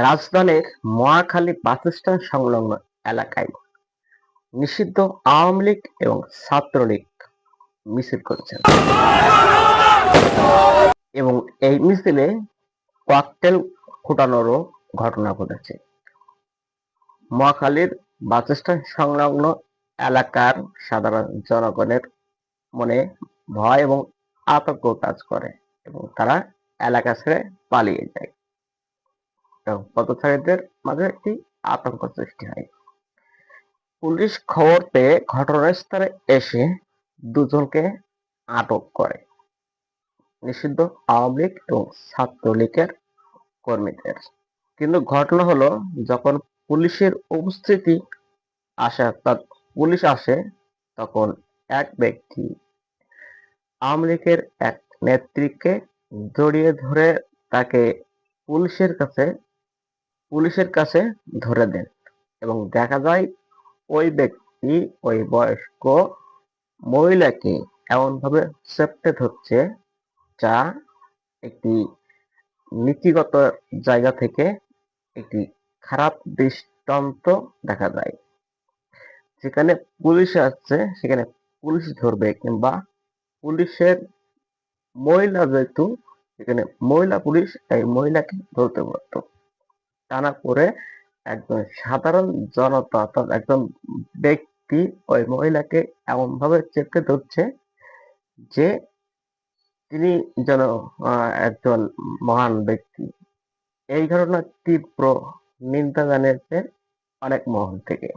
রাজধানীর মহাখালী বাসস্ট্যান্ড সংলগ্ন এলাকায় নিষিদ্ধ আওয়ামী লীগ এবং ছাত্রলীগ মিছিল করেছেন এবং এই মিছিলে ককটেল ফোটানোরও ঘটনা ঘটেছে। মহাখালীর বাসস্ট্যান্ড সংলগ্ন এলাকার সাধারণ জনগণের মনে ভয় এবং আতঙ্ক কাজ করে এবং তারা এলাকা ছেড়ে পালিয়ে যায় এবং পথচারীদের মাঝে একটি আতঙ্ক সৃষ্টি হয়। পুলিশ খবর পেয়ে ঘটনাস্থলে এসে দুজনকে আটক করে নিষিদ্ধ আওয়ামী লীগ এবং ছাত্রলীগের কর্মীদের। কিন্তু ঘটনা হলো, যখন পুলিশের উপস্থিতি পুলিশ আসে, তখন এক ব্যক্তি আওয়ামী লীগের এক নেত্রীকে জড়িয়ে ধরে তাকে পুলিশের কাছে ধরে দেন এবং দেখা যায় ওই ব্যক্তি ওই বয়স্ক মহিলাকে এমনভাবে চেপটে ধরছে, যা একটি নীতিগত জায়গা থেকে একটি খারাপ দৃষ্টান্ত দেখা যায়। যেখানে পুলিশ আসছে সেখানে পুলিশ ধরবে, কিংবা পুলিশের মহিলা যেহেতু সেখানে মহিলা পুলিশ এই মহিলাকে ধরতে পারত, তা না করে একজন সাধারণ জনতা অর্থাৎ একজন ব্যক্তি ওই মহিলাকে এমন ভাবে চেপে ধরছে যে তিনি যেন একজন মহান ব্যক্তি। এই ঘটনার তীব্র নিন্দা জানিয়েছে অনেক মহল থেকে।